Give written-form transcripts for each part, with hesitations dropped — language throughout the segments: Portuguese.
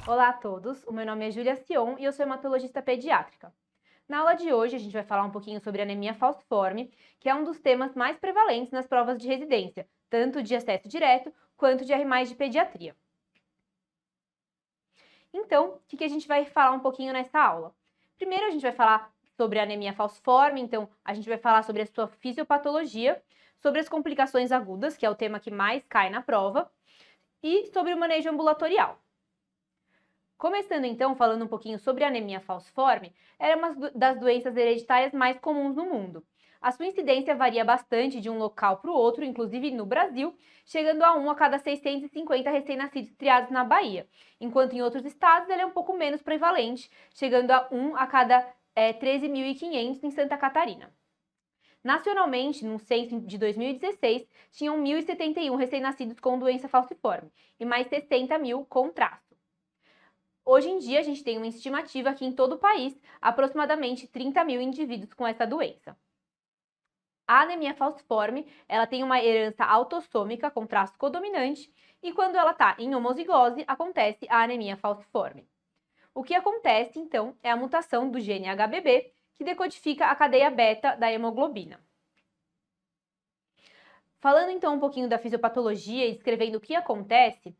Olá a todos, o meu nome é Júlia Sion e eu sou hematologista pediátrica. Na aula de hoje a gente vai falar um pouquinho sobre anemia falciforme, que é um dos temas mais prevalentes nas provas de residência, tanto de acesso direto quanto de R+, de pediatria. Então, o que a gente vai falar um pouquinho nessa aula? Primeiro a gente vai falar sobre a anemia falciforme, então a gente vai falar sobre a sua fisiopatologia, sobre as complicações agudas, que é o tema que mais cai na prova, e sobre o manejo ambulatorial. Começando então, falando um pouquinho sobre a anemia falciforme, é uma das doenças hereditárias mais comuns no mundo. A sua incidência varia bastante de um local para o outro, inclusive no Brasil, chegando a 1 a cada 650 recém-nascidos triados na Bahia, enquanto em outros estados ele é um pouco menos prevalente, chegando a 1 a cada 13.500 em Santa Catarina. Nacionalmente, no censo de 2016, tinham 1.071 recém-nascidos com doença falciforme e mais 60 mil com traço. Hoje em dia, a gente tem uma estimativa que em todo o país, aproximadamente 30 mil indivíduos com essa doença. A anemia falciforme, ela tem uma herança autossômica com traço codominante e quando ela está em homozigose, acontece a anemia falciforme. O que acontece, então, é a mutação do gene HBB, que decodifica a cadeia beta da hemoglobina. Falando então um pouquinho da fisiopatologia e descrevendo o que acontece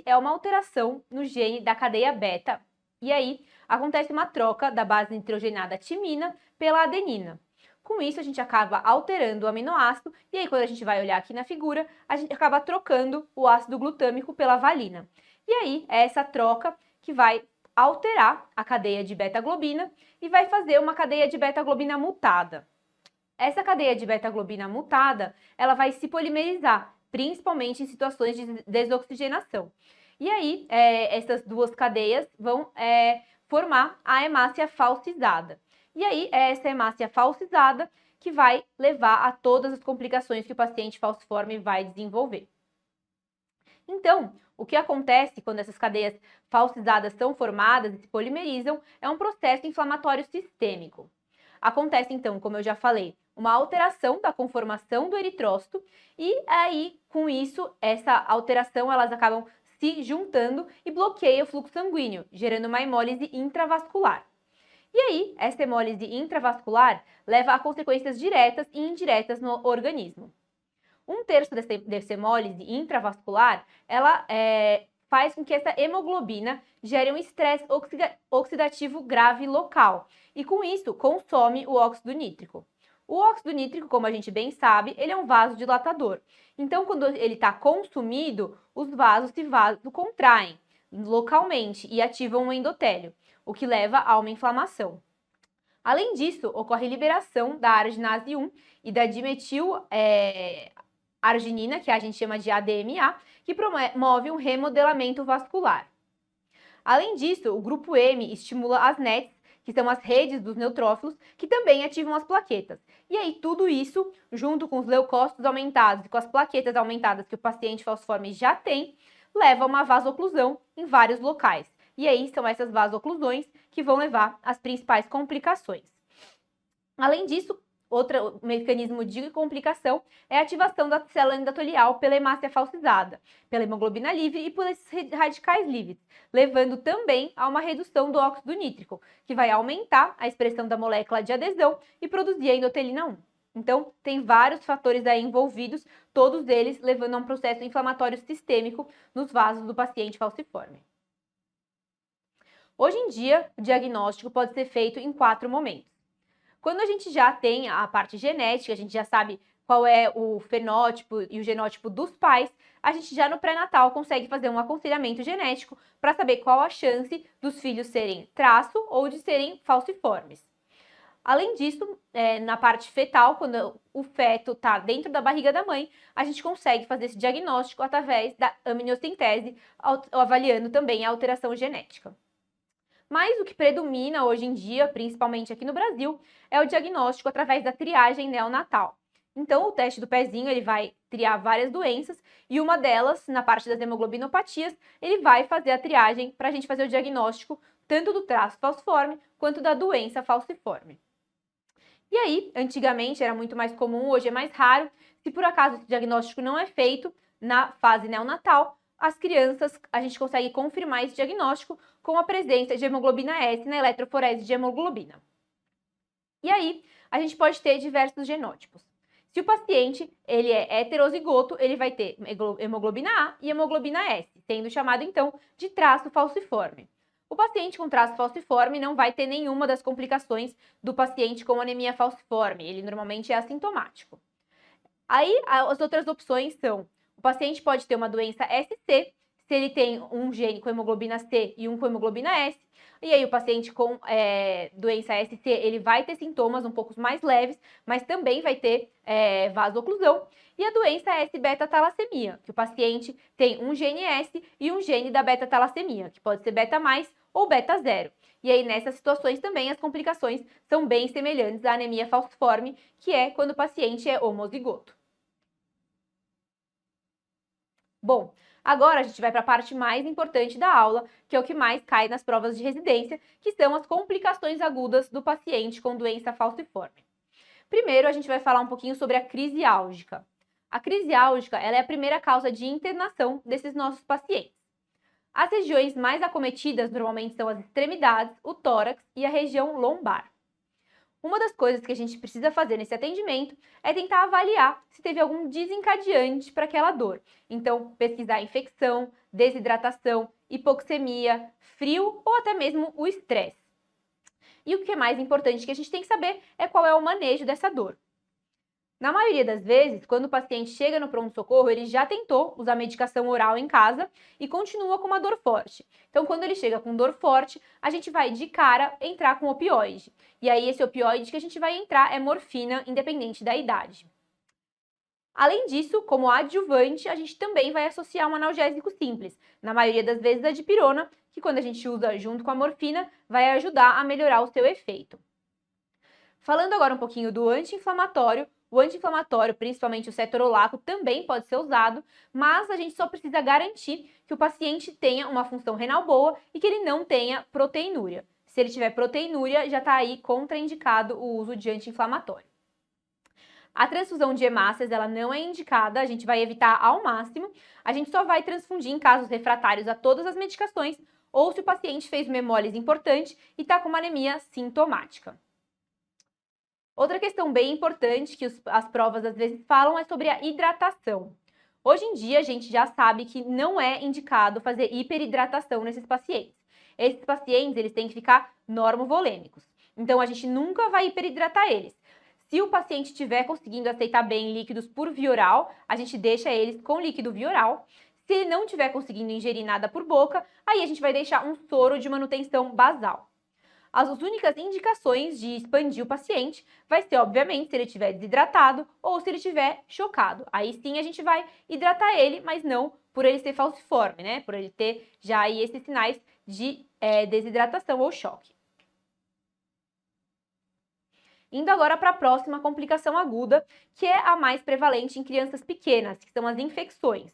é uma alteração no gene da cadeia beta, e aí acontece uma troca da base nitrogenada timina pela adenina. Com isso, a gente acaba alterando o aminoácido, e aí quando a gente vai olhar aqui na figura, a gente acaba trocando o ácido glutâmico pela valina. E aí, é essa troca que vai alterar a cadeia de beta-globina e vai fazer uma cadeia de beta-globina mutada. Essa cadeia de beta-globina mutada, ela vai se polimerizar, principalmente em situações de desoxigenação. E aí, essas duas cadeias vão formar a hemácia falcizada. E aí, é essa hemácia falcizada que vai levar a todas as complicações que o paciente falciforme vai desenvolver. Então, o que acontece quando essas cadeias falcizadas são formadas e se polimerizam é um processo inflamatório sistêmico. Acontece, então, como eu já falei, uma alteração da conformação do eritrócito e aí, com isso, essa alteração, elas acabam se juntando e bloqueia o fluxo sanguíneo, gerando uma hemólise intravascular. E aí, essa hemólise intravascular leva a consequências diretas e indiretas no organismo. 1/3 dessa hemólise intravascular, ela faz com que essa hemoglobina gere um estresse oxidativo grave local e com isso consome o óxido nítrico. O óxido nítrico, como a gente bem sabe, ele é um vasodilatador. Então, quando ele está consumido, os vasos se vasocontraem localmente e ativam o endotélio, o que leva a uma inflamação. Além disso, ocorre liberação da arginase 1 e da dimetil arginina, que a gente chama de ADMA, que promove um remodelamento vascular. Além disso, o grupo M estimula as NETs, que são as redes dos neutrófilos, que também ativam as plaquetas. E aí, tudo isso, junto com os leucócitos aumentados e com as plaquetas aumentadas que o paciente falciforme já tem, leva a uma vasoclusão em vários locais. E aí, são essas vasoclusões que vão levar às principais complicações. Além disso, outro mecanismo de complicação é a ativação da célula endotelial pela hemácia falcizada, pela hemoglobina livre e por esses radicais livres, levando também a uma redução do óxido nítrico, que vai aumentar a expressão da molécula de adesão e produzir a endotelina 1. Então, tem vários fatores aí envolvidos, todos eles levando a um processo inflamatório sistêmico nos vasos do paciente falciforme. Hoje em dia, o diagnóstico pode ser feito em 4 momentos. Quando a gente já tem a parte genética, a gente já sabe qual é o fenótipo e o genótipo dos pais, a gente já no pré-natal consegue fazer um aconselhamento genético para saber qual a chance dos filhos serem traço ou de serem falciformes. Além disso, na parte fetal, quando o feto está dentro da barriga da mãe, a gente consegue fazer esse diagnóstico através da amniocentese, avaliando também a alteração genética. Mas o que predomina hoje em dia, principalmente aqui no Brasil, é o diagnóstico através da triagem neonatal. Então, o teste do pezinho, ele vai triar várias doenças e uma delas, na parte das hemoglobinopatias, ele vai fazer a triagem para a gente fazer o diagnóstico tanto do traço falciforme quanto da doença falciforme. E aí, antigamente era muito mais comum, hoje é mais raro. Se por acaso esse diagnóstico não é feito na fase neonatal, as crianças, a gente consegue confirmar esse diagnóstico com a presença de hemoglobina S na eletroforese de hemoglobina. E aí, a gente pode ter diversos genótipos. Se o paciente ele é heterozigoto, ele vai ter hemoglobina A e hemoglobina S, sendo chamado então de traço falciforme. O paciente com traço falciforme não vai ter nenhuma das complicações do paciente com anemia falciforme, ele normalmente é assintomático. Aí, as outras opções são, o paciente pode ter uma doença SC, se ele tem um gene com hemoglobina C e um com hemoglobina S, e aí o paciente com doença SC, ele vai ter sintomas um pouco mais leves, mas também vai ter vasoclusão. E a doença S-beta-talassemia, que o paciente tem um gene S e um gene da beta-talassemia, que pode ser beta mais ou beta zero. E aí, nessas situações também, as complicações são bem semelhantes à anemia falciforme, que é quando o paciente é homozigoto. Bom, agora a gente vai para a parte mais importante da aula, que é o que mais cai nas provas de residência, que são as complicações agudas do paciente com doença falciforme. Primeiro, a gente vai falar um pouquinho sobre a crise álgica. A crise álgica ela é a primeira causa de internação desses nossos pacientes. As regiões mais acometidas normalmente são as extremidades, o tórax e a região lombar. Uma das coisas que a gente precisa fazer nesse atendimento é tentar avaliar se teve algum desencadeante para aquela dor. Então, pesquisar infecção, desidratação, hipoxemia, frio ou até mesmo o estresse. E o que é mais importante que a gente tem que saber é qual é o manejo dessa dor. Na maioria das vezes, quando o paciente chega no pronto-socorro, ele já tentou usar medicação oral em casa e continua com uma dor forte. Então, quando ele chega com dor forte, a gente vai de cara entrar com opioide. E aí, esse opioide que a gente vai entrar é morfina, independente da idade. Além disso, como adjuvante, a gente também vai associar um analgésico simples, na maioria das vezes a dipirona, que quando a gente usa junto com a morfina, vai ajudar a melhorar o seu efeito. Falando agora um pouquinho do anti-inflamatório, o anti-inflamatório, principalmente o cetorolaco, também pode ser usado, mas a gente só precisa garantir que o paciente tenha uma função renal boa e que ele não tenha proteinúria. Se ele tiver proteinúria, já está aí contraindicado o uso de anti-inflamatório. A transfusão de hemácias, ela não é indicada, a gente vai evitar ao máximo. A gente só vai transfundir em casos refratários a todas as medicações ou se o paciente fez uma hemólise importante e está com uma anemia sintomática. Outra questão bem importante que as provas às vezes falam é sobre a hidratação. Hoje em dia a gente já sabe que não é indicado fazer hiperidratação nesses pacientes. Esses pacientes eles têm que ficar normovolêmicos. Então a gente nunca vai hiperidratar eles. Se o paciente estiver conseguindo aceitar bem líquidos por via oral, a gente deixa eles com líquido via oral. Se ele não estiver conseguindo ingerir nada por boca, aí a gente vai deixar um soro de manutenção basal. As únicas indicações de expandir o paciente vai ser, obviamente, se ele estiver desidratado ou se ele estiver chocado. Aí sim a gente vai hidratar ele, mas não por ele ser falciforme, né? Por ele ter já aí esses sinais de desidratação ou choque. Indo agora para a próxima complicação aguda, que é a mais prevalente em crianças pequenas, que são as infecções.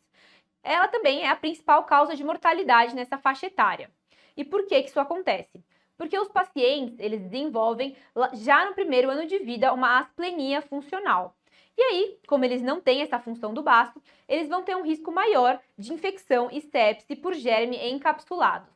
Ela também é a principal causa de mortalidade nessa faixa etária. E por que isso acontece? Porque os pacientes, eles desenvolvem já no primeiro ano de vida uma asplenia funcional. E aí, como eles não têm essa função do baço, eles vão ter um risco maior de infecção e sepse por germe encapsulado.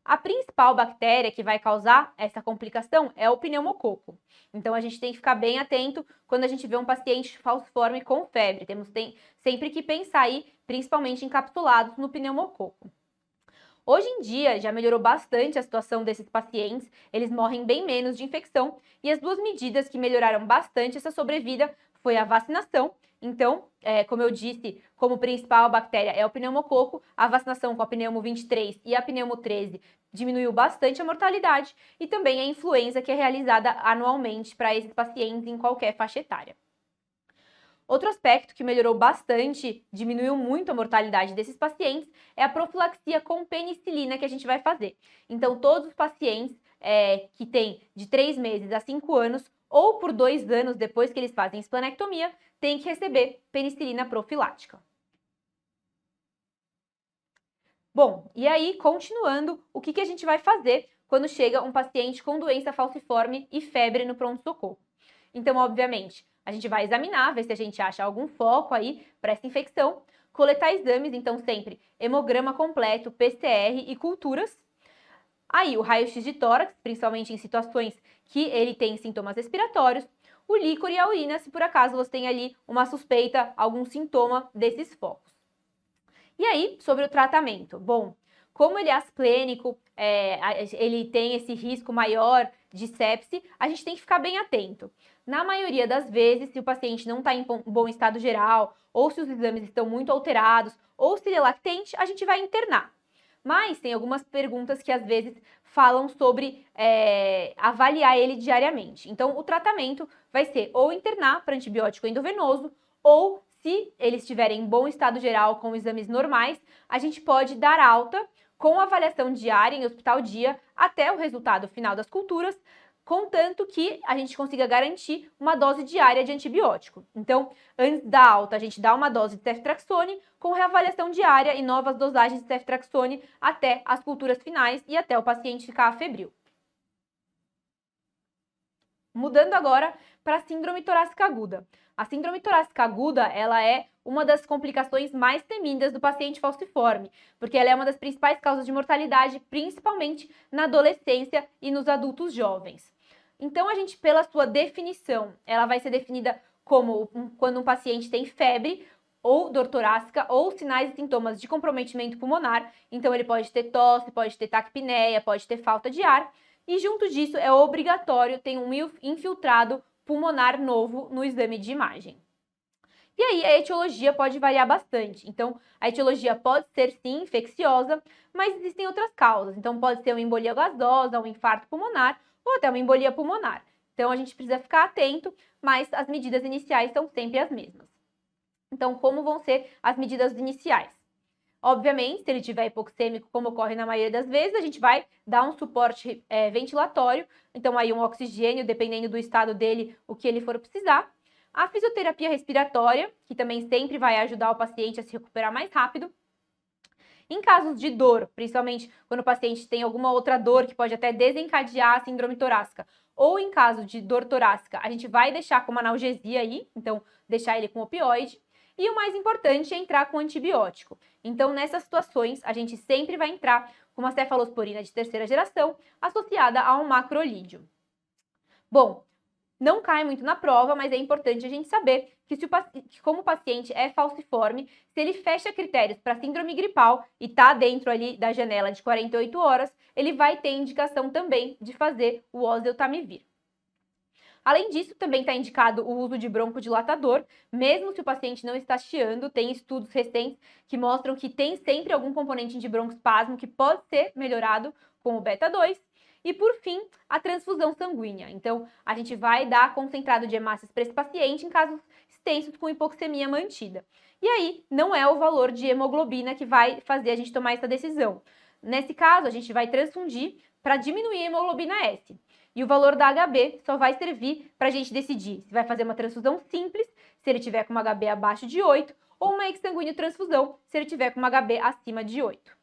A principal bactéria que vai causar essa complicação é o pneumococo. Então, a gente tem que ficar bem atento quando a gente vê um paciente falciforme com febre. Tem sempre que pensar aí, principalmente encapsulados no pneumococo. Hoje em dia, já melhorou bastante a situação desses pacientes, eles morrem bem menos de infecção e as duas medidas que melhoraram bastante essa sobrevida foi a vacinação. Então, como eu disse, como principal bactéria é o pneumococo, a vacinação com a pneumo 23 e a pneumo 13 diminuiu bastante a mortalidade e também a influenza que é realizada anualmente para esses pacientes em qualquer faixa etária. Outro aspecto que melhorou bastante, diminuiu muito a mortalidade desses pacientes, é a profilaxia com penicilina que a gente vai fazer. Então, todos os pacientes que têm de 3 meses a 5 anos, ou por 2 anos depois que eles fazem esplenectomia, têm que receber penicilina profilática. Bom, e aí, continuando, o que a gente vai fazer quando chega um paciente com doença falciforme e febre no pronto-socorro? Então, obviamente, a gente vai examinar, ver se a gente acha algum foco aí para essa infecção. coletar exames, então sempre hemograma completo, PCR e culturas. Aí o raio-x de tórax, principalmente em situações que ele tem sintomas respiratórios, o líquor e a urina, se por acaso você tem ali uma suspeita, algum sintoma desses focos. E aí, sobre o tratamento? Bom, como ele é asplênico, ele tem esse risco maior de sepse, a gente tem que ficar bem atento. Na maioria das vezes, se o paciente não está em bom estado geral, ou se os exames estão muito alterados, ou se ele é lactente, a gente vai internar. Mas tem algumas perguntas que às vezes falam sobre avaliar ele diariamente. Então, o tratamento vai ser ou internar para antibiótico endovenoso, ou se eles estiverem em bom estado geral com exames normais, a gente pode dar alta com avaliação diária em hospital dia até o resultado final das culturas, contanto que a gente consiga garantir uma dose diária de antibiótico. Então, antes da alta, a gente dá uma dose de ceftriaxone com reavaliação diária e novas dosagens de ceftriaxone até as culturas finais e até o paciente ficar febril. Mudando agora para a síndrome torácica aguda. A síndrome torácica aguda, ela é uma das complicações mais temidas do paciente falciforme, porque ela é uma das principais causas de mortalidade, principalmente na adolescência e nos adultos jovens. Então, a gente, pela sua definição, ela vai ser definida como quando um paciente tem febre, ou dor torácica, ou sinais e sintomas de comprometimento pulmonar. Então, ele pode ter tosse, pode ter taquipneia, pode ter falta de ar. E junto disso, é obrigatório ter um infiltrado pulmonar novo no exame de imagem. E aí, a etiologia pode variar bastante. Então, a etiologia pode ser, sim, infecciosa, mas existem outras causas. Então, pode ser uma embolia gasosa, um infarto pulmonar ou até uma embolia pulmonar. Então, a gente precisa ficar atento, mas as medidas iniciais são sempre as mesmas. Então, como vão ser as medidas iniciais? Obviamente, se ele tiver hipoxêmico, como ocorre na maioria das vezes, a gente vai dar um suporte ventilatório, então aí um oxigênio, dependendo do estado dele, o que ele for precisar. A fisioterapia respiratória, que também sempre vai ajudar o paciente a se recuperar mais rápido. Em casos de dor, principalmente quando o paciente tem alguma outra dor que pode até desencadear a síndrome torácica, ou em caso de dor torácica, a gente vai deixar com uma analgesia aí, então deixar ele com opioide. E o mais importante é entrar com antibiótico. Então, nessas situações, a gente sempre vai entrar com uma cefalosporina de terceira geração associada a um macrolídeo. Bom, não cai muito na prova, mas é importante a gente saber que como o paciente é falciforme, se ele fecha critérios para síndrome gripal e está dentro ali da janela de 48 horas, ele vai ter indicação também de fazer o oseltamivir. Além disso, também está indicado o uso de broncodilatador, mesmo se o paciente não está chiando. Tem estudos recentes que mostram que tem sempre algum componente de broncoespasmo que pode ser melhorado com o beta-2. E, por fim, a transfusão sanguínea. Então, a gente vai dar concentrado de hemácias para esse paciente em casos extensos com hipoxemia mantida. E aí, não é o valor de hemoglobina que vai fazer a gente tomar essa decisão. Nesse caso, a gente vai transfundir para diminuir a hemoglobina S. E o valor da HB só vai servir para a gente decidir se vai fazer uma transfusão simples, se ele tiver com uma HB abaixo de 8, ou uma exsanguíneo transfusão, se ele tiver com uma HB acima de 8.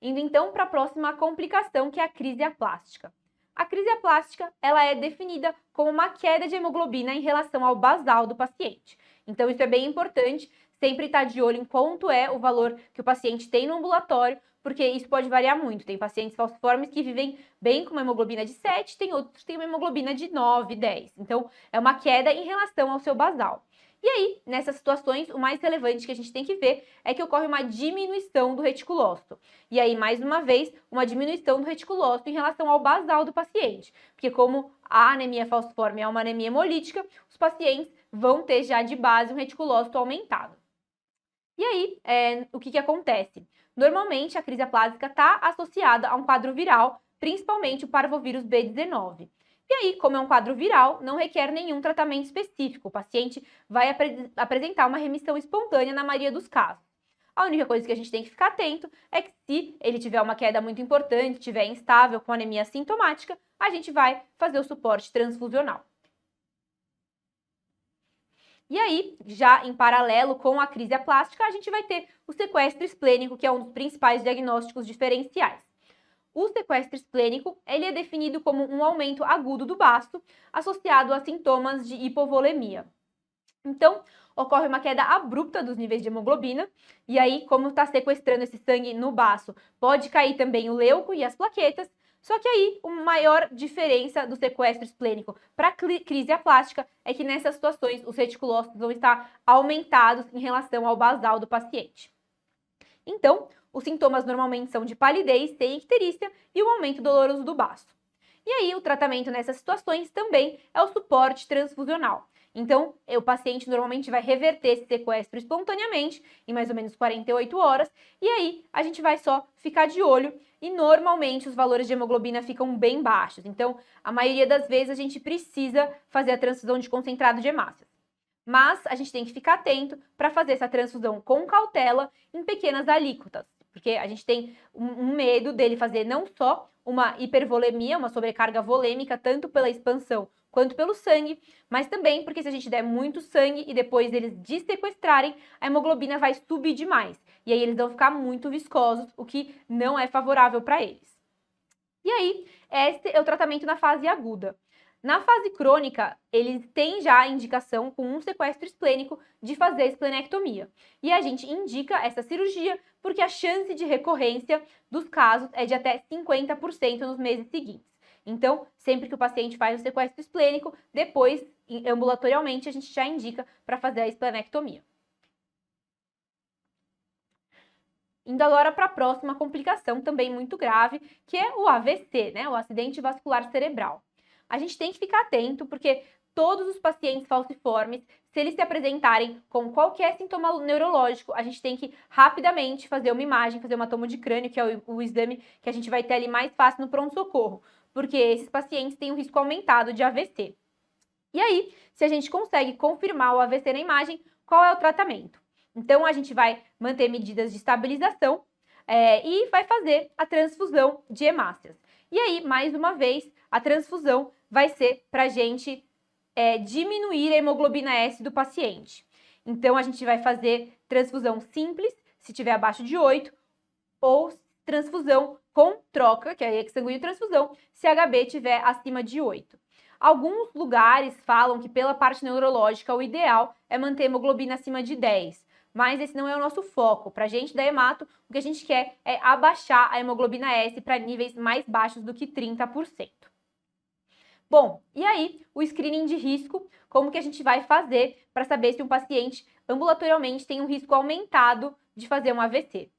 Indo então para a próxima complicação, que é a crise aplástica. A crise aplástica, ela é definida como uma queda de hemoglobina em relação ao basal do paciente. Então, isso é bem importante, sempre estar de olho em quanto é o valor que o paciente tem no ambulatório, porque isso pode variar muito. Tem pacientes falciformes que vivem bem com uma hemoglobina de 7, tem outros que têm uma hemoglobina de 9, 10. Então, é uma queda em relação ao seu basal. E aí, nessas situações, o mais relevante que a gente tem que ver é que ocorre uma diminuição do reticulócito. E aí, mais uma vez, uma diminuição do reticulócito em relação ao basal do paciente. Porque como a anemia falciforme é uma anemia hemolítica, os pacientes vão ter já de base um reticulócito aumentado. E aí, o que acontece? Normalmente, a crise aplásica está associada a um quadro viral, principalmente o parvovírus B19. E aí, como é um quadro viral, não requer nenhum tratamento específico. O paciente vai apresentar uma remissão espontânea na maioria dos casos. A única coisa que a gente tem que ficar atento é que se ele tiver uma queda muito importante, estiver instável com anemia sintomática, a gente vai fazer o suporte transfusional. E aí, já em paralelo com a crise aplástica, a gente vai ter o sequestro esplênico, que é um dos principais diagnósticos diferenciais. O sequestro esplênico, ele é definido como um aumento agudo do baço associado a sintomas de hipovolemia. Então, ocorre uma queda abrupta dos níveis de hemoglobina, e aí, como está sequestrando esse sangue no baço, pode cair também o leuco e as plaquetas. Só que aí, a maior diferença do sequestro esplênico para a crise aplástica é que nessas situações os reticulócitos vão estar aumentados em relação ao basal do paciente. Então, os sintomas normalmente são de palidez, sem icterícia e o aumento doloroso do baço. E aí, o tratamento nessas situações também é o suporte transfusional. Então, o paciente normalmente vai reverter esse sequestro espontaneamente, em mais ou menos 48 horas, e aí a gente vai só ficar de olho e normalmente os valores de hemoglobina ficam bem baixos. Então, a maioria das vezes a gente precisa fazer a transfusão de concentrado de hemácias. Mas a gente tem que ficar atento para fazer essa transfusão com cautela em pequenas alíquotas, porque a gente tem um medo dele fazer não só uma hipervolemia, uma sobrecarga volêmica, tanto pela expansão quanto pelo sangue, mas também porque se a gente der muito sangue e depois eles dessequestrarem, a hemoglobina vai subir demais. E aí eles vão ficar muito viscosos, o que não é favorável para eles. E aí, esse é o tratamento na fase aguda. Na fase crônica, eles têm já a indicação, com um sequestro esplênico, de fazer a esplenectomia. E a gente indica essa cirurgia porque a chance de recorrência dos casos é de até 50% nos meses seguintes. Então, sempre que o paciente faz o sequestro esplênico, depois, ambulatorialmente, a gente já indica para fazer a esplenectomia. Indo agora para a próxima complicação, também muito grave, que é o AVC, né? O acidente vascular cerebral. A gente tem que ficar atento, porque todos os pacientes falciformes, se eles se apresentarem com qualquer sintoma neurológico, a gente tem que rapidamente fazer uma imagem, fazer uma tomo de crânio, que é o exame que a gente vai ter ali mais fácil no pronto-socorro, porque esses pacientes têm um risco aumentado de AVC. E aí, se a gente consegue confirmar o AVC na imagem, qual é o tratamento? Então, a gente vai manter medidas de estabilização e vai fazer a transfusão de hemácias. E aí, mais uma vez, a transfusão vai ser para a gente diminuir a hemoglobina S do paciente. Então, a gente vai fazer transfusão simples, se tiver abaixo de 8, ou transfusão com troca, que é sanguíneo transfusão, se HB tiver acima de 8. Alguns lugares falam que pela parte neurológica o ideal é manter a hemoglobina acima de 10, mas esse não é o nosso foco. Para a gente da hemato, o que a gente quer é abaixar a hemoglobina S para níveis mais baixos do que 30%. Bom, e aí o screening de risco, como que a gente vai fazer para saber se um paciente ambulatorialmente tem um risco aumentado de fazer um AVC?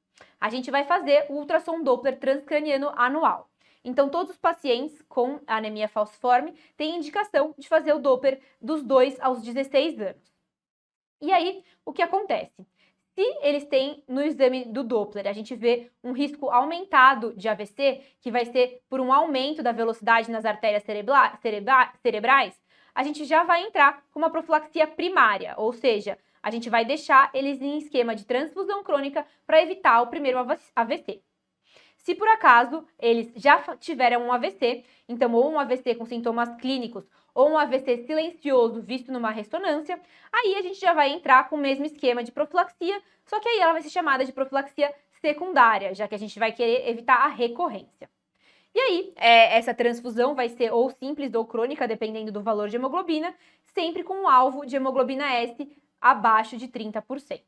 A gente vai fazer o ultrassom Doppler transcraniano anual. Então, todos os pacientes com anemia falciforme têm indicação de fazer o Doppler dos 2 aos 16 anos. E aí, o que acontece? Se eles têm no exame do Doppler, a gente vê um risco aumentado de AVC, que vai ser por um aumento da velocidade nas artérias cerebrais, a gente já vai entrar com uma profilaxia primária, ou seja, a gente vai deixar eles em esquema de transfusão crônica para evitar o primeiro AVC. Se por acaso eles já tiveram um AVC, então ou um AVC com sintomas clínicos ou um AVC silencioso visto numa ressonância, aí a gente já vai entrar com o mesmo esquema de profilaxia, só que aí ela vai ser chamada de profilaxia secundária, já que a gente vai querer evitar a recorrência. E aí, essa transfusão vai ser ou simples ou crônica, dependendo do valor de hemoglobina, sempre com um alvo de hemoglobina S abaixo de 30%.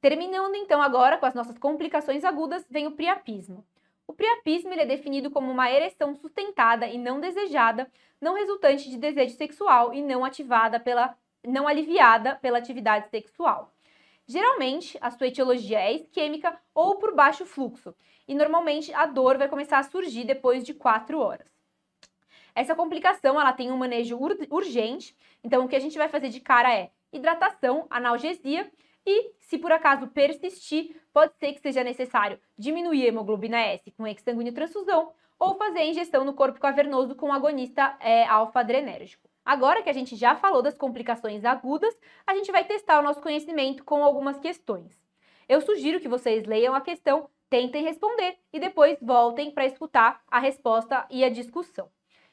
Terminando então agora com as nossas complicações agudas, vem o priapismo. O priapismo ele é definido como uma ereção sustentada e não desejada, não resultante de desejo sexual e não aliviada pela atividade sexual. Geralmente, a sua etiologia é isquêmica ou por baixo fluxo, e normalmente a dor vai começar a surgir depois de 4 horas. Essa complicação ela tem um manejo urgente, então o que a gente vai fazer de cara é hidratação, analgesia, e, se por acaso persistir, pode ser que seja necessário diminuir a hemoglobina S com exsanguíneo transfusão ou fazer a injeção no corpo cavernoso com agonista alfa-adrenérgico. Agora que a gente já falou das complicações agudas, a gente vai testar o nosso conhecimento com algumas questões. Eu sugiro que vocês leiam a questão, tentem responder e depois voltem para escutar a resposta e a discussão.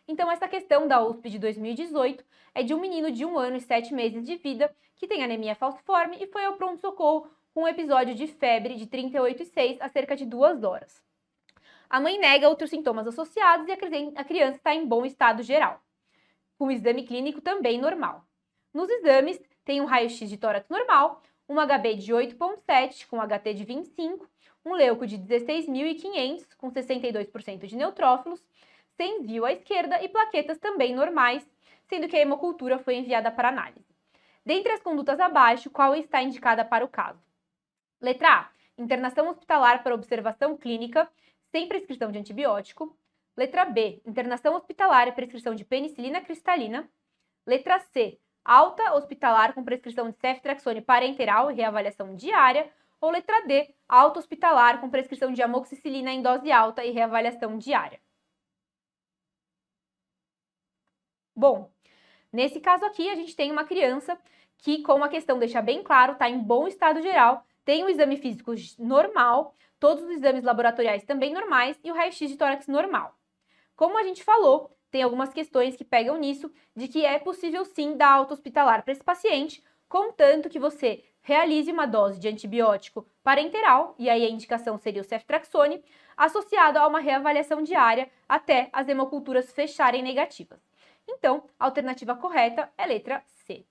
Então, essa questão da USP de 2018 é de um menino de 1 ano e 7 meses de vida que tem anemia falciforme e foi ao pronto-socorro com um episódio de febre de 38,6 a cerca de 2 horas. A mãe nega outros sintomas associados e a criança está em bom estado geral. com o exame clínico também normal. Nos exames, tem um raio-x de tórax normal, um HB de 8,7 com HT de 25, um leuco de 16.500 com 62% de neutrófilos, sensível à esquerda e plaquetas também normais, sendo que a hemocultura foi enviada para análise. Dentre as condutas abaixo, qual está indicada para o caso? Letra A, internação hospitalar para observação clínica, sem prescrição de antibiótico. Letra B, internação hospitalar e prescrição de penicilina cristalina. Letra C, alta hospitalar com prescrição de ceftriaxone parenteral e reavaliação diária. Ou letra D, alta hospitalar com prescrição de amoxicilina em dose alta e reavaliação diária. Bom, nesse caso aqui a gente tem uma criança que, como a questão deixa bem claro, está em bom estado geral, tem o exame físico normal, todos os exames laboratoriais também normais e o raio-x de tórax normal. Como a gente falou, tem algumas questões que pegam nisso, de que é possível sim dar alta hospitalar para esse paciente, contanto que você realize uma dose de antibiótico parenteral, e aí a indicação seria o ceftriaxone, associado a uma reavaliação diária até as hemoculturas fecharem negativas. Então, a alternativa correta é a letra C.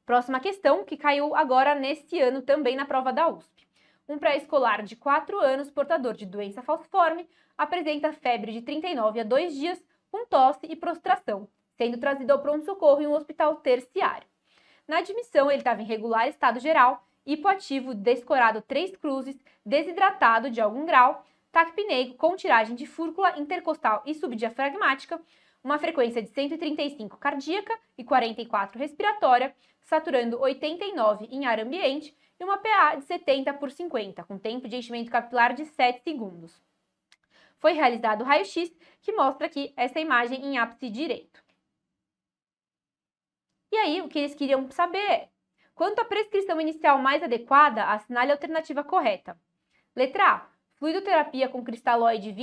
Próxima questão, que caiu agora neste ano também na prova da USP. Um pré-escolar de 4 anos, portador de doença falciforme, apresenta febre de 39 a 2 dias, com tosse e prostração, sendo trazido ao pronto-socorro em um hospital terciário. Na admissão, ele estava em regular estado geral, hipoativo, descorado 3 cruzes, desidratado de algum grau, taquipneico com tiragem de fúrcula intercostal e subdiafragmática, uma frequência de 135 cardíaca e 44 respiratória, saturando 89 em ar ambiente e uma PA de 70/50, com tempo de enchimento capilar de 7 segundos. Foi realizado o raio-x, que mostra aqui essa imagem em ápice direito. E aí, o que eles queriam saber é: quanto à prescrição inicial mais adequada, assinale a alternativa correta. Letra A, fluidoterapia com cristalóide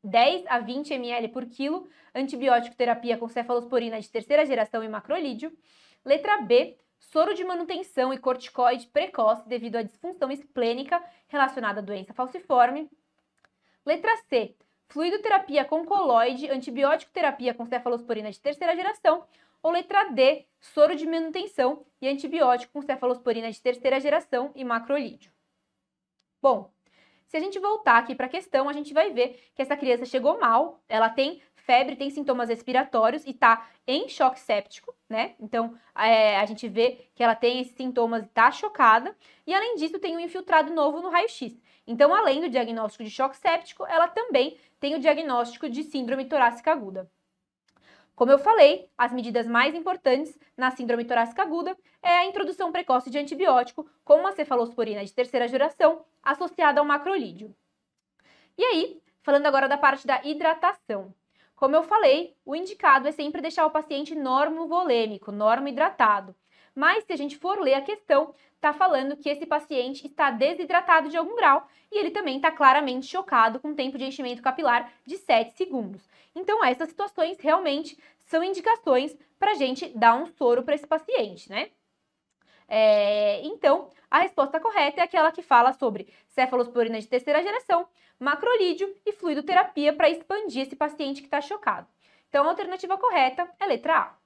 10 a 20 ml por quilo, antibiótico terapia com cefalosporina de terceira geração e macrolídeo. Letra B, soro de manutenção e corticoide precoce devido à disfunção esplênica relacionada à doença falciforme. Letra C, fluidoterapia com coloide, antibiótico terapia com cefalosporina de terceira geração. Ou letra D, soro de manutenção e antibiótico com cefalosporina de terceira geração e macrolídeo. Bom, se a gente voltar aqui para a questão, a gente vai ver que essa criança chegou mal, ela tem febre, tem sintomas respiratórios e está em choque séptico, né? Então, a gente vê que ela tem esses sintomas e está chocada. E, além disso, tem um infiltrado novo no raio-x. Então, além do diagnóstico de choque séptico, ela também tem o diagnóstico de síndrome torácica aguda. Como eu falei, as medidas mais importantes na síndrome torácica aguda é a introdução precoce de antibiótico com uma cefalosporina de terceira geração associada ao macrolídeo. E aí, falando agora da parte da hidratação. Como eu falei, o indicado é sempre deixar o paciente normovolêmico, normohidratado. Mas se a gente for ler a questão, está falando que esse paciente está desidratado de algum grau e ele também está claramente chocado com tempo de enchimento capilar de 7 segundos. Então, essas situações realmente são indicações para a gente dar um soro para esse paciente, né? Então, a resposta correta é aquela que fala sobre cefalosporina de terceira geração, macrolídeo e fluidoterapia para expandir esse paciente que está chocado. Então, a alternativa correta é a letra A.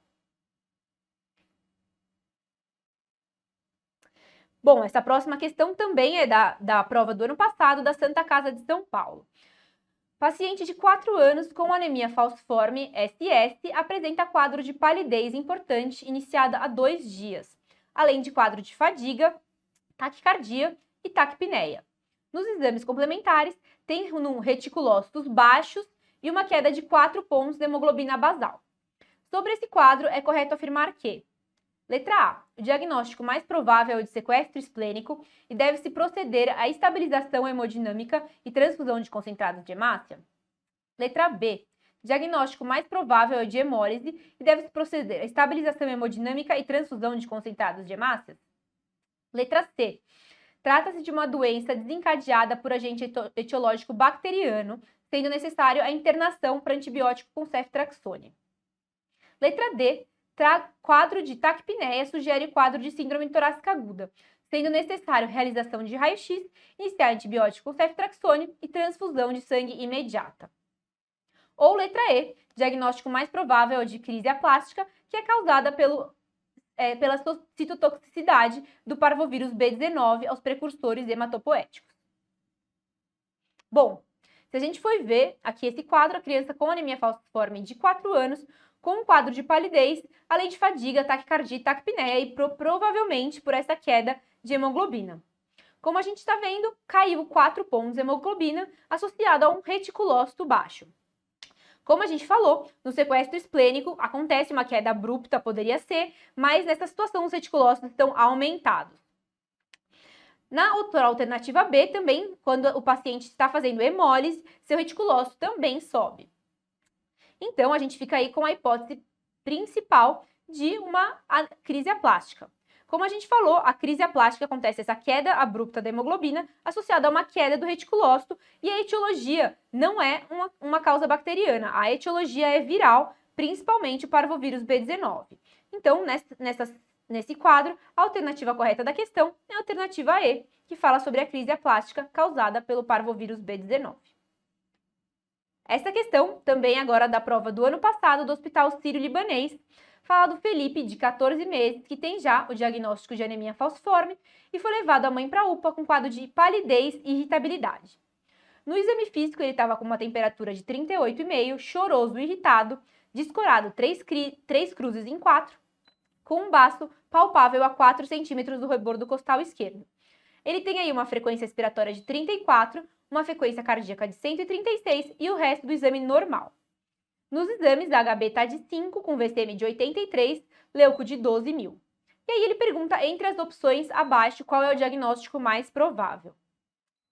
Bom, essa próxima questão também é da prova do ano passado da Santa Casa de São Paulo. Paciente de 4 anos com anemia falciforme SS apresenta quadro de palidez importante iniciada há 2 dias, além de quadro de fadiga, taquicardia e taquipneia. Nos exames complementares, tem reticulócitos baixos e uma queda de 4 pontos de hemoglobina basal. Sobre esse quadro, é correto afirmar que: letra A, o diagnóstico mais provável é o de sequestro esplênico e deve-se proceder à estabilização hemodinâmica e transfusão de concentrados de hemácia. Letra B, diagnóstico mais provável é o de hemólise e deve-se proceder à estabilização hemodinâmica e transfusão de concentrados de hemácias. Letra C, trata-se de uma doença desencadeada por agente etiológico bacteriano, sendo necessário a internação para antibiótico com ceftriaxone. Letra D, quadro de taquipneia sugere quadro de síndrome torácica aguda, sendo necessário realização de raio-x, iniciar antibiótico com ceftriaxone e transfusão de sangue imediata. Ou letra E, diagnóstico mais provável é o de crise aplástica, que é causada pela citotoxicidade do parvovírus B19 aos precursores hematopoéticos. Bom, se a gente for ver aqui esse quadro, a criança com anemia falciforme de 4 anos, com um quadro de palidez, além de fadiga, taquicardia e taquipneia, e provavelmente por essa queda de hemoglobina. Como a gente está vendo, caiu 4 pontos de hemoglobina associado a um reticulócito baixo. Como a gente falou, no sequestro esplênico acontece uma queda abrupta, poderia ser, mas nessa situação os reticulócitos estão aumentados. Na outra alternativa B, também, quando o paciente está fazendo hemólise, seu reticulócito também sobe. Então, a gente fica aí com a hipótese principal de uma crise aplástica. Como a gente falou, a crise aplástica acontece essa queda abrupta da hemoglobina associada a uma queda do reticulócito, e a etiologia não é uma causa bacteriana, a etiologia é viral, principalmente o parvovírus B19. Então, nesse quadro, a alternativa correta da questão é a alternativa E, que fala sobre a crise aplástica causada pelo parvovírus B19. Essa questão, também agora da prova do ano passado do Hospital Sírio-Libanês, fala do Felipe, de 14 meses, que tem já o diagnóstico de anemia falciforme e foi levado a mãe para a UPA com quadro de palidez e irritabilidade. No exame físico, ele estava com uma temperatura de 38,5, choroso e irritado, descorado 3 cruzes em 4, com um baço palpável a 4 centímetros do rebordo costal esquerdo. Ele tem aí uma frequência respiratória de 34, uma frequência cardíaca de 136 e o resto do exame normal. Nos exames, a HB está de 5, com VCM de 83, leuco de 12.000. E aí ele pergunta, entre as opções abaixo, qual é o diagnóstico mais provável?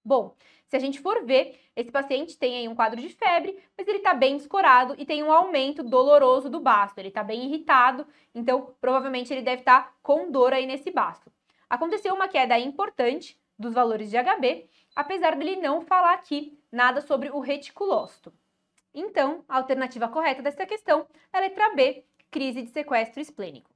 Bom, se a gente for ver, esse paciente tem aí um quadro de febre, mas ele está bem escorado e tem um aumento doloroso do baço. Ele está bem irritado, então provavelmente ele deve estar com dor aí nesse baço. Aconteceu uma queda importante dos valores de HB, apesar dele não falar aqui nada sobre o reticulócito. Então, a alternativa correta dessa questão é a letra B, crise de sequestro esplênico.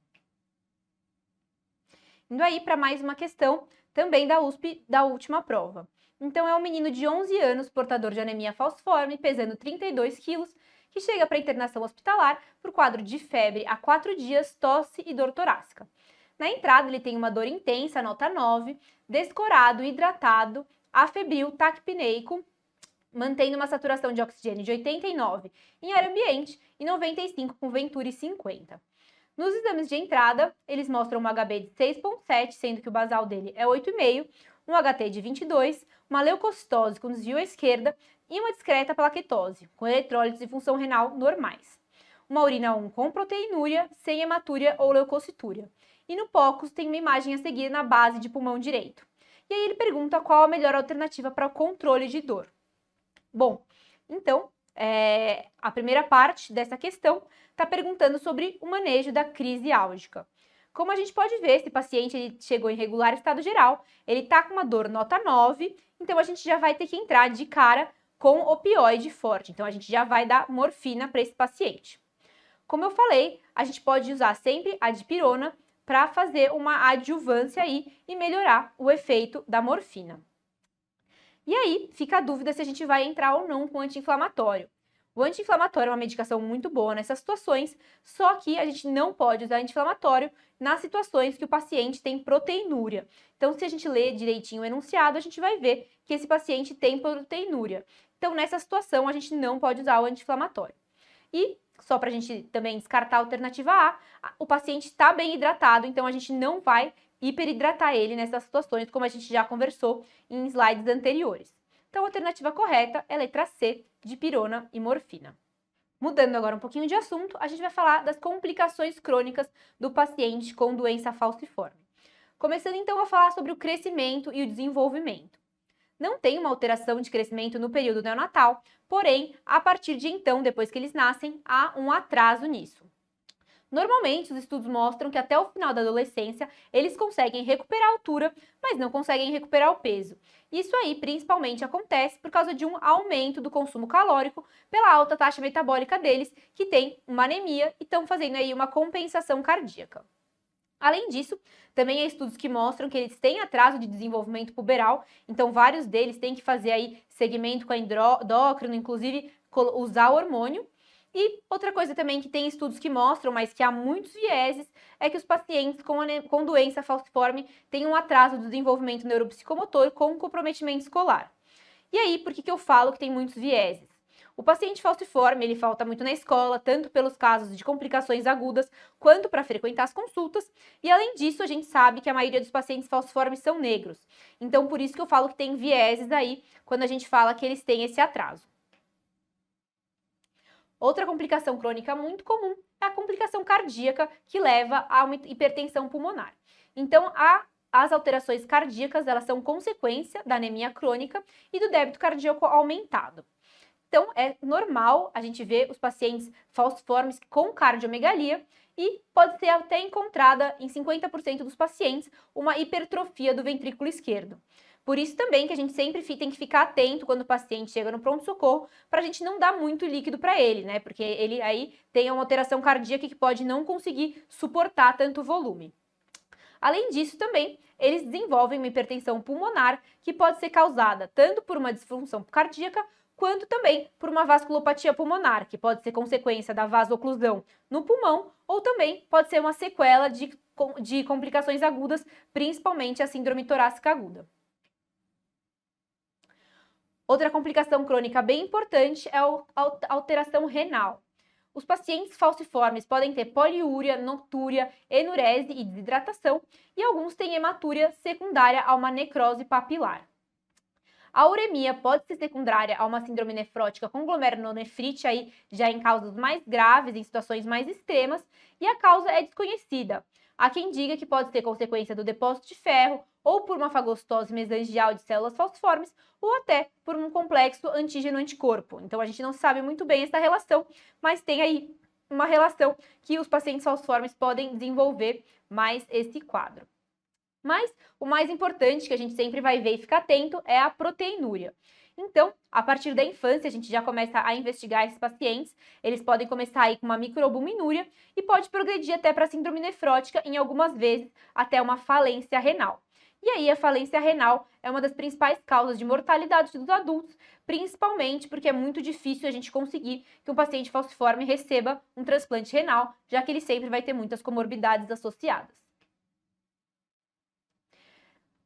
Indo aí para mais uma questão, também da USP, da última prova. Então, é um menino de 11 anos, portador de anemia falciforme, pesando 32 quilos, que chega para internação hospitalar por quadro de febre há 4 dias, tosse e dor torácica. Na entrada, ele tem uma dor intensa, nota 9, descorado, hidratado, afebril, taquipneico, mantendo uma saturação de oxigênio de 89 em ar ambiente e 95 com Venturi 50. Nos exames de entrada, eles mostram uma HB de 6,7, sendo que o basal dele é 8,5, um HT de 22, uma leucocitose com desvio à esquerda e uma discreta plaquetose, com eletrólitos e função renal normais. Uma urina 1 com proteinúria, sem hematúria ou leucocitúria. E no POCUS tem uma imagem a seguir na base de pulmão direito. E aí ele pergunta qual a melhor alternativa para o controle de dor. Bom, então, a primeira parte dessa questão está perguntando sobre o manejo da crise álgica. Como a gente pode ver, esse paciente ele chegou em regular estado geral, ele está com uma dor nota 9, então a gente já vai ter que entrar de cara com opioide forte. Então, a gente já vai dar morfina para esse paciente. Como eu falei, a gente pode usar sempre a dipirona para fazer uma adjuvância aí e melhorar o efeito da morfina. E aí, fica a dúvida se a gente vai entrar ou não com anti-inflamatório. O anti-inflamatório é uma medicação muito boa nessas situações, só que a gente não pode usar anti-inflamatório nas situações que o paciente tem proteinúria. Então, se a gente ler direitinho o enunciado, a gente vai ver que esse paciente tem proteinúria. Então, nessa situação, a gente não pode usar o anti-inflamatório. E, só para a gente também descartar a alternativa A, o paciente está bem hidratado, então a gente não vai hiperidratar ele nessas situações, como a gente já conversou em slides anteriores. Então, a alternativa correta é a letra C, dipirona e morfina. Mudando agora um pouquinho de assunto, a gente vai falar das complicações crônicas do paciente com doença falciforme. Começando então a falar sobre o crescimento e o desenvolvimento. Não tem uma alteração de crescimento no período neonatal, porém, a partir de então, depois que eles nascem, há um atraso nisso. Normalmente, os estudos mostram que até o final da adolescência, eles conseguem recuperar a altura, mas não conseguem recuperar o peso. Isso aí, principalmente, acontece por causa de um aumento do consumo calórico pela alta taxa metabólica deles, que tem uma anemia e estão fazendo aí uma compensação cardíaca. Além disso, também há estudos que mostram que eles têm atraso de desenvolvimento puberal, então vários deles têm que fazer aí segmento com endócrino, inclusive usar o hormônio. E outra coisa também que tem estudos que mostram, mas que há muitos vieses, é que os pacientes com doença falciforme têm um atraso do desenvolvimento neuropsicomotor com comprometimento escolar. E aí, por que eu falo que tem muitos vieses? O paciente falciforme, ele falta muito na escola, tanto pelos casos de complicações agudas, quanto para frequentar as consultas. E além disso, a gente sabe que a maioria dos pacientes falciformes são negros. Então, por isso que eu falo que tem vieses aí, quando a gente fala que eles têm esse atraso. Outra complicação crônica muito comum é a complicação cardíaca, que leva a uma hipertensão pulmonar. Então, as alterações cardíacas, elas são consequência da anemia crônica e do débito cardíaco aumentado. Então, é normal a gente ver os pacientes falciformes com cardiomegalia e pode ser até encontrada em 50% dos pacientes uma hipertrofia do ventrículo esquerdo. Por isso também que a gente sempre tem que ficar atento quando o paciente chega no pronto-socorro, para a gente não dar muito líquido para ele, né? Porque ele aí tem uma alteração cardíaca que pode não conseguir suportar tanto volume. Além disso também, eles desenvolvem uma hipertensão pulmonar que pode ser causada tanto por uma disfunção cardíaca, quanto também por uma vasculopatia pulmonar, que pode ser consequência da vasoclusão no pulmão, ou também pode ser uma sequela de complicações agudas, principalmente a síndrome torácica aguda. Outra complicação crônica bem importante é a alteração renal. Os pacientes falciformes podem ter poliúria, noctúria, enurese e desidratação, e alguns têm hematúria secundária a uma necrose papilar. A uremia pode ser secundária a uma síndrome nefrótica com glomerulonefrite, aí já em causas mais graves, em situações mais extremas, e a causa é desconhecida. Há quem diga que pode ser consequência do depósito de ferro, ou por uma fagocitose mesangial de células falciformes, ou até por um complexo antígeno-anticorpo. Então a gente não sabe muito bem essa relação, mas tem aí uma relação que os pacientes falciformes podem desenvolver mais esse quadro. Mas o mais importante que a gente sempre vai ver e ficar atento é a proteinúria. Então, a partir da infância, a gente já começa a investigar esses pacientes, eles podem começar aí com uma microalbuminúria e pode progredir até para síndrome nefrótica, em algumas vezes até uma falência renal. E aí a falência renal é uma das principais causas de mortalidade dos adultos, principalmente porque é muito difícil a gente conseguir que um paciente falciforme receba um transplante renal, já que ele sempre vai ter muitas comorbidades associadas.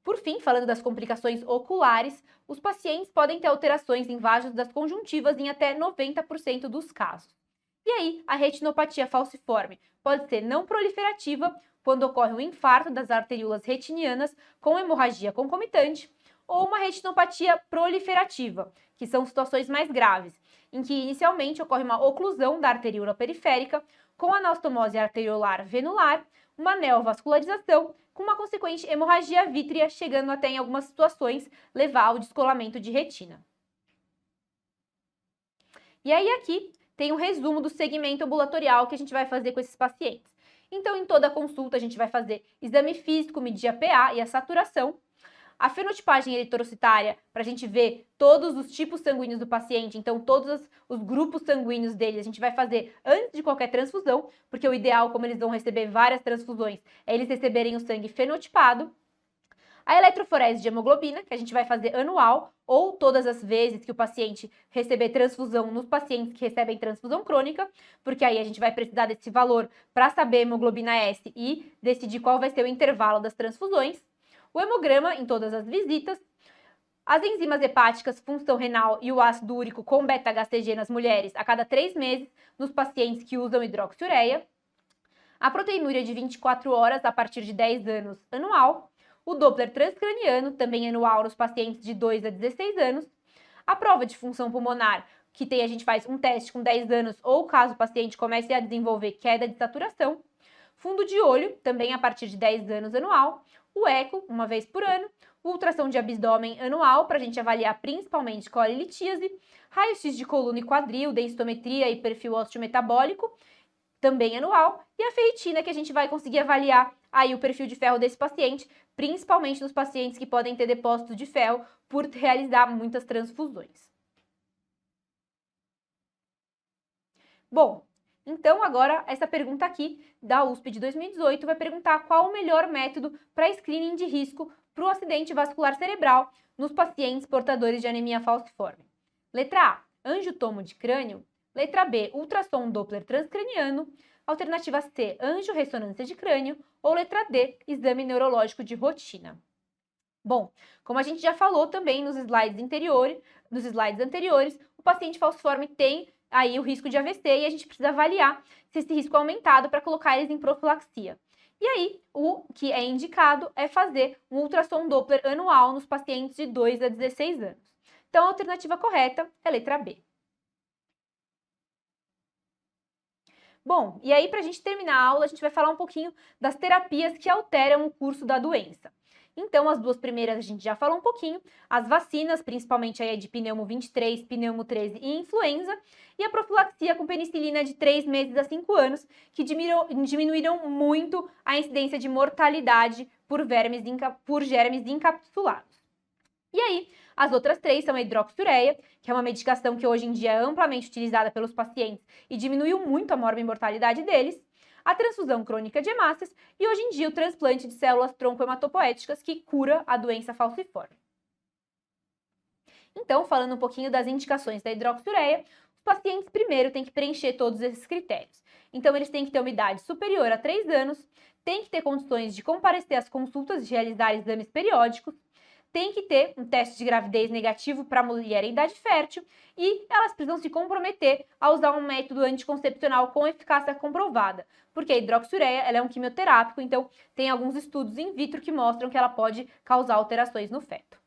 Por fim, falando das complicações oculares, os pacientes podem ter alterações em vajos das conjuntivas em até 90% dos casos. E aí, a retinopatia falciforme pode ser não proliferativa, quando ocorre um infarto das arteríolas retinianas com hemorragia concomitante, ou uma retinopatia proliferativa, que são situações mais graves, em que inicialmente ocorre uma oclusão da arteríola periférica, com anastomose arteriolar venular, uma neovascularização, com uma consequente hemorragia vítrea, chegando até em algumas situações levar ao descolamento de retina. E aí aqui tem um resumo do segmento ambulatorial que a gente vai fazer com esses pacientes. Então, em toda a consulta, a gente vai fazer exame físico, medir a PA e a saturação, a fenotipagem eritrocitária, para a gente ver todos os tipos sanguíneos do paciente, então todos os grupos sanguíneos dele a gente vai fazer antes de qualquer transfusão, porque o ideal, como eles vão receber várias transfusões, é eles receberem o sangue fenotipado. A eletroforese de hemoglobina, que a gente vai fazer anual, ou todas as vezes que o paciente receber transfusão nos pacientes que recebem transfusão crônica, porque aí a gente vai precisar desse valor para saber a hemoglobina S e decidir qual vai ser o intervalo das transfusões. O hemograma em todas as visitas. As enzimas hepáticas, função renal e o ácido úrico com beta-HCG nas mulheres a cada 3 meses nos pacientes que usam hidroxiureia. A proteinúria de 24 horas a partir de 10 anos anual. O Doppler transcraniano, também anual nos pacientes de 2 a 16 anos. A prova de função pulmonar, que a gente faz um teste com 10 anos ou caso o paciente comece a desenvolver queda de saturação. Fundo de olho, também a partir de 10 anos anual. O eco, uma vez por ano. O ultrassom de abdômen anual, para a gente avaliar principalmente colilitíase. Raio-x de coluna e quadril, densitometria e perfil osteometabólico, também anual. E a ferritina, que a gente vai conseguir avaliar aí o perfil de ferro desse paciente, principalmente nos pacientes que podem ter depósito de ferro por realizar muitas transfusões. Bom, então agora essa pergunta aqui da USP de 2018 vai perguntar qual o melhor método para screening de risco para o acidente vascular cerebral nos pacientes portadores de anemia falciforme. Letra A, angiotomo de crânio. Letra B, ultrassom Doppler transcraniano. Alternativa C, angiorressonância de crânio. Ou letra D, exame neurológico de rotina. Bom, como a gente já falou também nos slides anteriores, o paciente falciforme tem aí o risco de AVC e a gente precisa avaliar se esse risco é aumentado para colocar eles em profilaxia. E aí, o que é indicado é fazer um ultrassom Doppler anual nos pacientes de 2 a 16 anos. Então, a alternativa correta é a letra B. Bom, e aí para a gente terminar a aula, a gente vai falar um pouquinho das terapias que alteram o curso da doença. Então, as duas primeiras a gente já falou um pouquinho, as vacinas, principalmente aí de pneumo 23, pneumo 13 e influenza, e a profilaxia com penicilina de 3 meses a 5 anos, que diminuíram muito a incidência de mortalidade por germes encapsulados. E aí, as outras 3 são a hidroxiureia, que é uma medicação que hoje em dia é amplamente utilizada pelos pacientes e diminuiu muito a morbi-mortalidade deles, a transfusão crônica de hemácias e hoje em dia o transplante de células tronco-hematopoéticas que cura a doença falciforme. Então, falando um pouquinho das indicações da hidroxiureia, os pacientes primeiro têm que preencher todos esses critérios. Então, eles têm que ter uma idade superior a 3 anos, têm que ter condições de comparecer às consultas e realizar exames periódicos, tem que ter um teste de gravidez negativo para a mulher em idade fértil e elas precisam se comprometer a usar um método anticoncepcional com eficácia comprovada, porque a hidroxiureia ela é um quimioterápico, então tem alguns estudos in vitro que mostram que ela pode causar alterações no feto.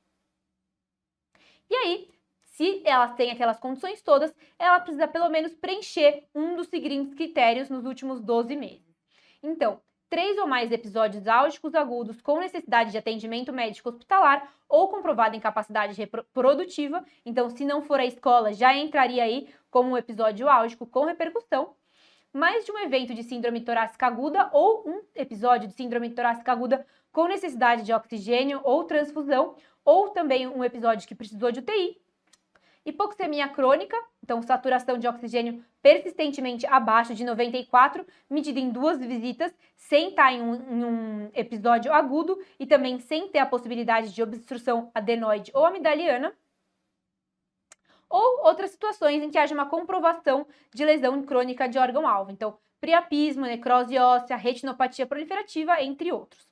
E aí, se ela tem aquelas condições todas, ela precisa pelo menos preencher um dos seguintes critérios nos últimos 12 meses. Então, 3 ou mais episódios álgicos agudos com necessidade de atendimento médico hospitalar ou comprovada incapacidade reprodutiva. Então, se não for a escola, já entraria aí como um episódio álgico com repercussão. Mais de um evento de síndrome torácica aguda ou um episódio de síndrome torácica aguda com necessidade de oxigênio ou transfusão, ou também um episódio que precisou de UTI. Hipoxemia crônica, então saturação de oxigênio persistentemente abaixo de 94, medida em 2 visitas, sem estar em um episódio agudo e também sem ter a possibilidade de obstrução adenoide ou amidaliana. Ou outras situações em que haja uma comprovação de lesão crônica de órgão-alvo, então priapismo, necrose óssea, retinopatia proliferativa, entre outros.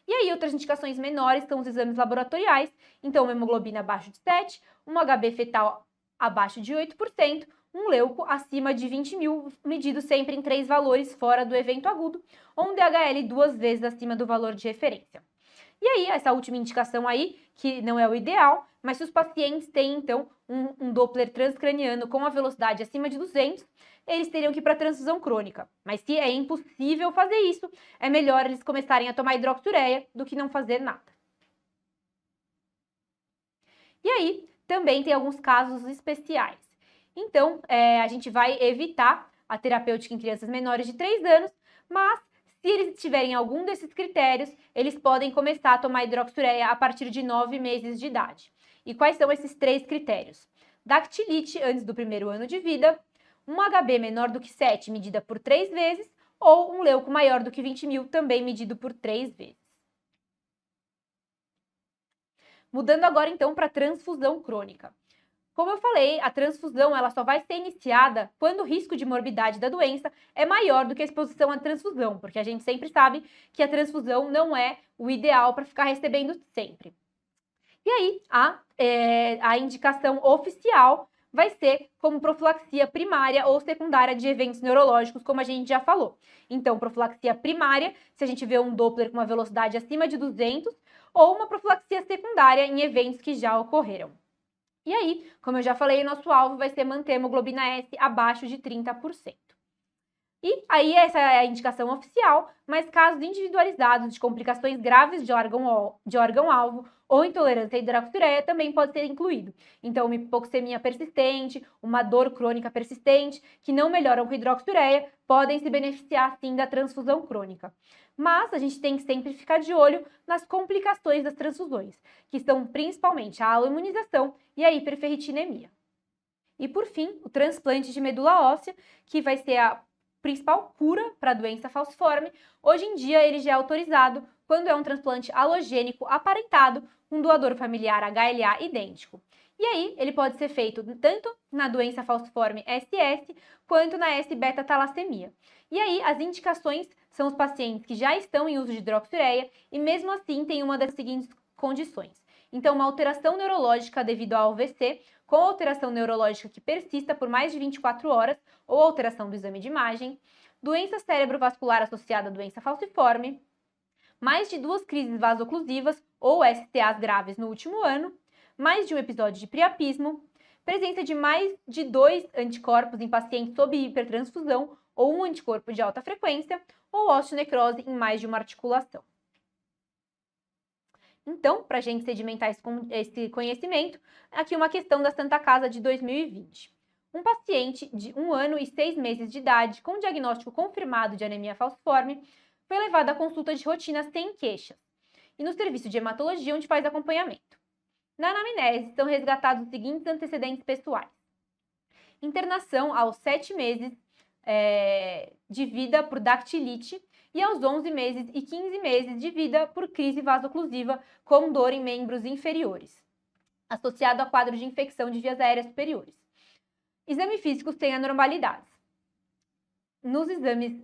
E aí, outras indicações menores são os exames laboratoriais, então uma hemoglobina abaixo de 7, um HB fetal abaixo de 8%, um leuco acima de 20.000, medido sempre em 3 valores fora do evento agudo, ou um DHL 2 vezes acima do valor de referência. E aí, essa última indicação aí, que não é o ideal, mas se os pacientes têm, então, um Doppler transcraniano com a velocidade acima de 200, eles teriam que ir para transfusão crônica. Mas se é impossível fazer isso, é melhor eles começarem a tomar hidroxiureia do que não fazer nada. E aí, também tem alguns casos especiais. Então, a gente vai evitar a terapêutica em crianças menores de 3 anos, mas se eles tiverem algum desses critérios, eles podem começar a tomar hidroxiureia a partir de 9 meses de idade. E quais são esses 3 critérios? Dactilite antes do 1º ano de vida, um HB menor do que 7, medida por 3 vezes, ou um leuco maior do que 20.000, também medido por 3 vezes. Mudando agora, então, para a transfusão crônica. Como eu falei, a transfusão ela só vai ser iniciada quando o risco de morbidade da doença é maior do que a exposição à transfusão, porque a gente sempre sabe que a transfusão não é o ideal para ficar recebendo sempre. E aí, a indicação oficial vai ser como profilaxia primária ou secundária de eventos neurológicos, como a gente já falou. Então, profilaxia primária, se a gente vê um Doppler com uma velocidade acima de 200, ou uma profilaxia secundária em eventos que já ocorreram. E aí, como eu já falei, o nosso alvo vai ser manter a hemoglobina S abaixo de 30%. E aí essa é a indicação oficial, mas casos individualizados de complicações graves de órgão-alvo ou intolerância à hidroxiureia também pode ser incluído. Então, uma hipoxemia persistente, uma dor crônica persistente, que não melhoram com hidroxiureia, podem se beneficiar sim da transfusão crônica. Mas a gente tem que sempre ficar de olho nas complicações das transfusões, que são principalmente a aloimunização e a hiperferritinemia. E por fim, o transplante de medula óssea, que vai ser a principal cura para a doença falciforme. Hoje em dia ele já é autorizado quando é um transplante halogênico aparentado com doador familiar HLA idêntico. E aí, ele pode ser feito tanto na doença falciforme SS, quanto na S-beta-talassemia. E aí, as indicações são os pacientes que já estão em uso de hidroxiureia e mesmo assim tem uma das seguintes condições. Então, uma alteração neurológica devido ao AVC, com alteração neurológica que persista por mais de 24 horas, ou alteração do exame de imagem, doença cerebrovascular associada à doença falciforme, mais de 2 crises vasoclusivas ou STAs graves no último ano, mais de um episódio de priapismo, presença de mais de 2 anticorpos em pacientes sob hipertransfusão ou um anticorpo de alta frequência, ou osteonecrose em mais de uma articulação. Então, para a gente sedimentar esse conhecimento, aqui uma questão da Santa Casa de 2020. Um paciente de 1 ano e 6 meses de idade, com diagnóstico confirmado de anemia falciforme, foi levado à consulta de rotina sem queixas, e no serviço de hematologia, onde faz acompanhamento. Na anamnese, são resgatados os seguintes antecedentes pessoais. Internação aos 7 meses de vida por dactilite e aos 11 meses e 15 meses de vida por crise vasoclusiva com dor em membros inferiores, associado a quadro de infecção de vias aéreas superiores. Exame físico sem anormalidades. Nos exames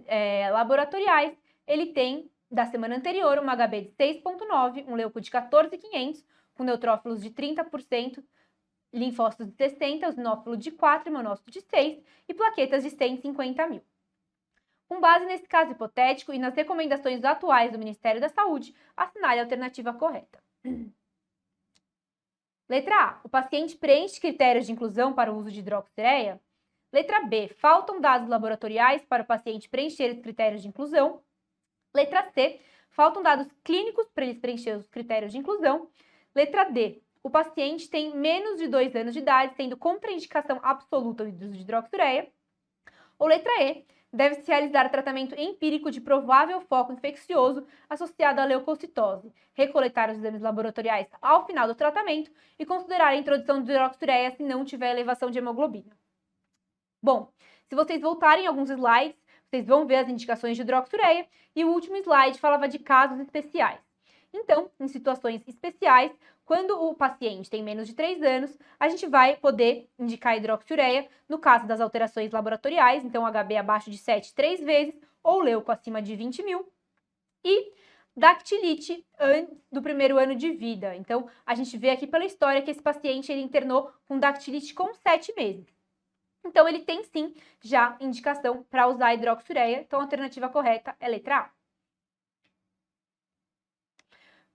laboratoriais, ele tem, da semana anterior, uma HB de 6,9, um leuco de 14.500, com neutrófilos de 30%, linfócitos de 60, eosinófilo de 4 e monócito de 6 e plaquetas de 150.000. Com base nesse caso hipotético e nas recomendações atuais do Ministério da Saúde, assinale a alternativa correta. Letra A. O paciente preenche critérios de inclusão para o uso de hidroxiureia? Letra B. Faltam dados laboratoriais para o paciente preencher os critérios de inclusão? Letra C. Faltam dados clínicos para ele preencher os critérios de inclusão? Letra D. O paciente tem menos de 2 anos de idade, tendo contraindicação absoluta ao uso de hidroxiureia? Ou letra E. Deve-se realizar tratamento empírico de provável foco infeccioso associado à leucocitose, recoletar os exames laboratoriais ao final do tratamento e considerar a introdução de hidroxiureia se não tiver elevação de hemoglobina. Bom, se vocês voltarem alguns slides, vocês vão ver as indicações de hidroxiureia e o último slide falava de casos especiais. Então, em situações especiais, quando o paciente tem menos de 3 anos, a gente vai poder indicar hidroxiureia no caso das alterações laboratoriais, então HB abaixo de 7 3 vezes, ou leuco acima de 20.000, e dactilite antes do 1º ano de vida. Então, a gente vê aqui pela história que esse paciente ele internou com dactilite com 7 meses. Então, ele tem sim já indicação para usar hidroxiureia, então a alternativa correta é letra A.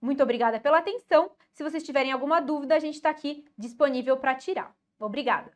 Muito obrigada pela atenção. Se vocês tiverem alguma dúvida, a gente está aqui disponível para tirar. Obrigada!